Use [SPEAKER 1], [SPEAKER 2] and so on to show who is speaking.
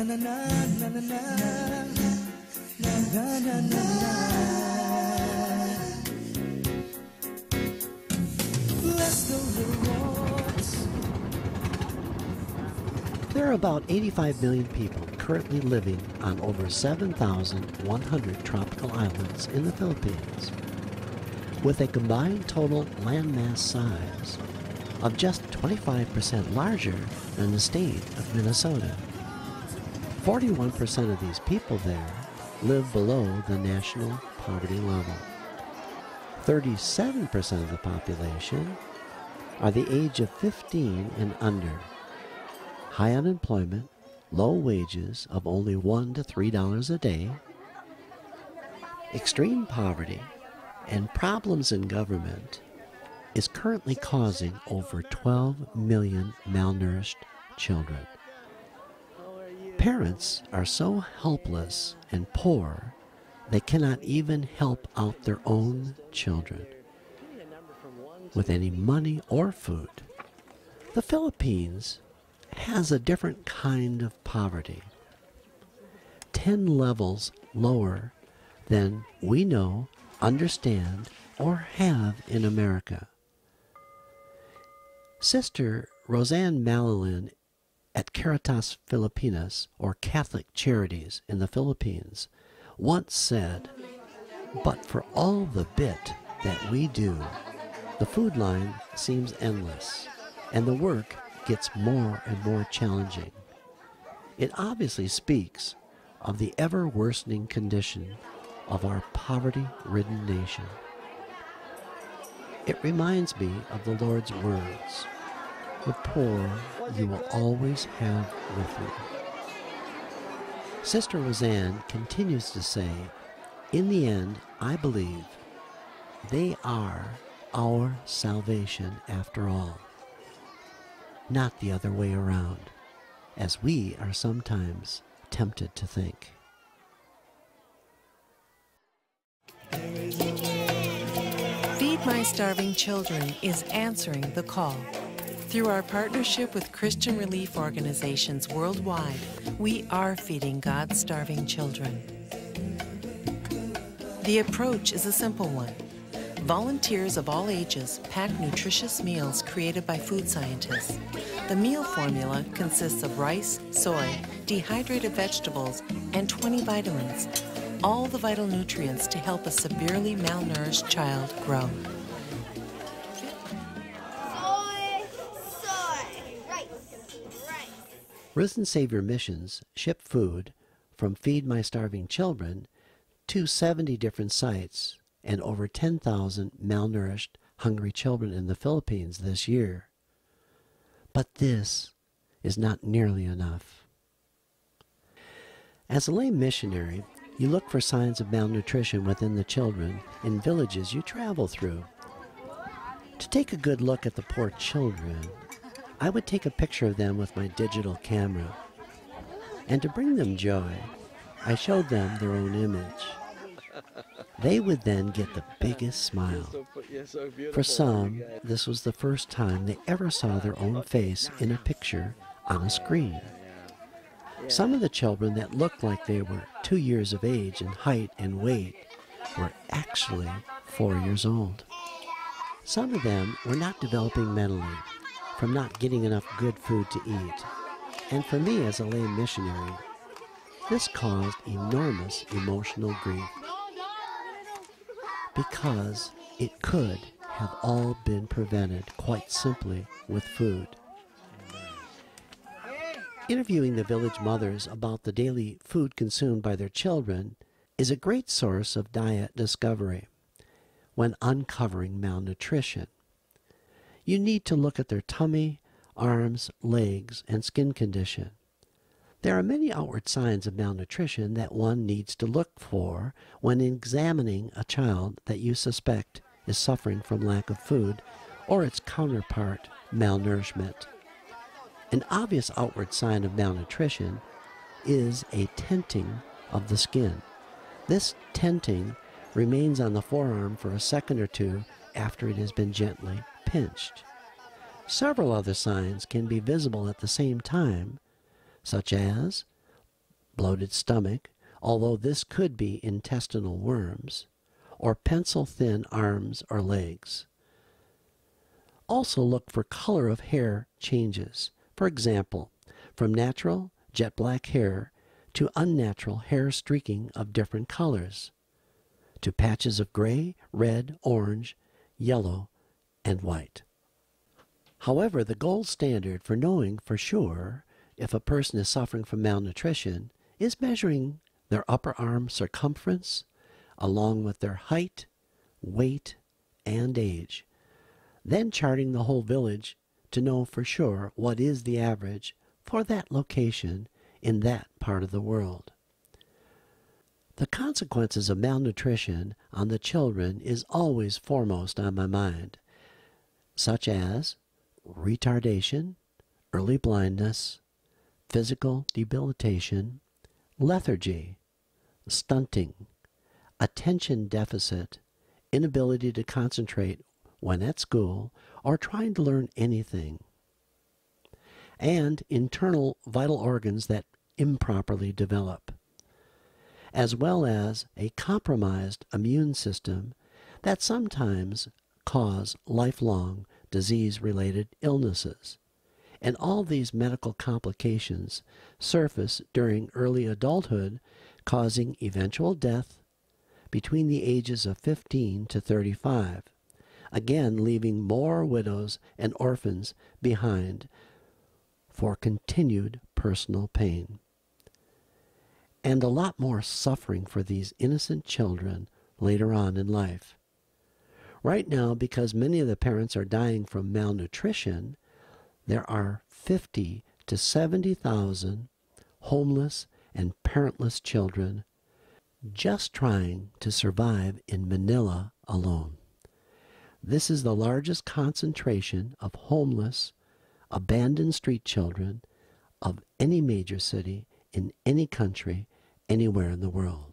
[SPEAKER 1] There are about 85 million people currently living on over 7,100 tropical islands in the Philippines, with a combined total landmass size of just 25% larger than the state of Minnesota. 41% of these people there live below the national poverty level. 37% of the population are the age of 15 and under. High unemployment, low wages of only $1 to $3 a day, extreme poverty, and problems in government is currently causing over 12 million malnourished children. Parents are so helpless and poor they cannot even help out their own children with any money or food. The Philippines has a different kind of poverty, 10 levels lower than we know, understand, or have in America. Sister Roseanne Malalin at Caritas Filipinas, or Catholic Charities in the Philippines, once said, "But for all the bit that we do, the food line seems endless, and the work gets more and more challenging." It obviously speaks of the ever-worsening condition of our poverty-ridden nation. It reminds me of the Lord's words, "The poor you will always have with you." Sister Roseanne continues to say, "In the end, I believe they are our salvation after all, not the other way around, as we are sometimes tempted to think."
[SPEAKER 2] Feed My Starving Children is answering the call. Through our partnership with Christian relief organizations worldwide, we are feeding God's starving children. The approach is a simple one. Volunteers of all ages pack nutritious meals created by food scientists. The meal formula consists of rice, soy, dehydrated vegetables, and 20 vitamins, all the vital nutrients to help a severely malnourished child grow.
[SPEAKER 1] Risen Savior Missions ship food from Feed My Starving Children to 70 different sites and over 10,000 malnourished, hungry children in the Philippines this year. But this is not nearly enough. As a lay missionary, you look for signs of malnutrition within the children in villages you travel through. To take a good look at the poor children, I would take a picture of them with my digital camera. And to bring them joy, I showed them their own image. They would then get the biggest smile. For some, this was the first time they ever saw their own face in a picture on a screen. Some of the children that looked like they were 2 years of age in height and weight were actually 4 years old. Some of them were not developing mentally from not getting enough good food to eat. And for me as a lay missionary, this caused enormous emotional grief, because it could have all been prevented quite simply with food. Interviewing the village mothers about the daily food consumed by their children is a great source of diet discovery when uncovering malnutrition. You need to look at their tummy, arms, legs, and skin condition. There are many outward signs of malnutrition that one needs to look for when examining a child that you suspect is suffering from lack of food or its counterpart, malnourishment. An obvious outward sign of malnutrition is a tenting of the skin. This tenting remains on the forearm for a second or two after it has been gently pinched. Several other signs can be visible at the same time, such as bloated stomach, although this could be intestinal worms, or pencil-thin arms or legs. Also look for color of hair changes. For example, from natural jet black hair to unnatural hair streaking of different colors, to patches of gray, red, orange, yellow, and white. However, the gold standard for knowing for sure if a person is suffering from malnutrition is measuring their upper arm circumference along with their height, weight, and age, then charting the whole village to know for sure what is the average for that location in that part of the world. The consequences of malnutrition on the children is always foremost on my mind, such as retardation, early blindness, physical debilitation, lethargy, stunting, attention deficit, inability to concentrate when at school or trying to learn anything, and internal vital organs that improperly develop, as well as a compromised immune system that sometimes cause lifelong disease-related illnesses. And all these medical complications surface during early adulthood, causing eventual death between the ages of 15 to 35, again leaving more widows and orphans behind for continued personal pain. And a lot more suffering for these innocent children later on in life. Right now, because many of the parents are dying from malnutrition, there are 50 to 70,000 homeless and parentless children just trying to survive in Manila alone. This is the largest concentration of homeless, abandoned street children of any major city in any country anywhere in the world.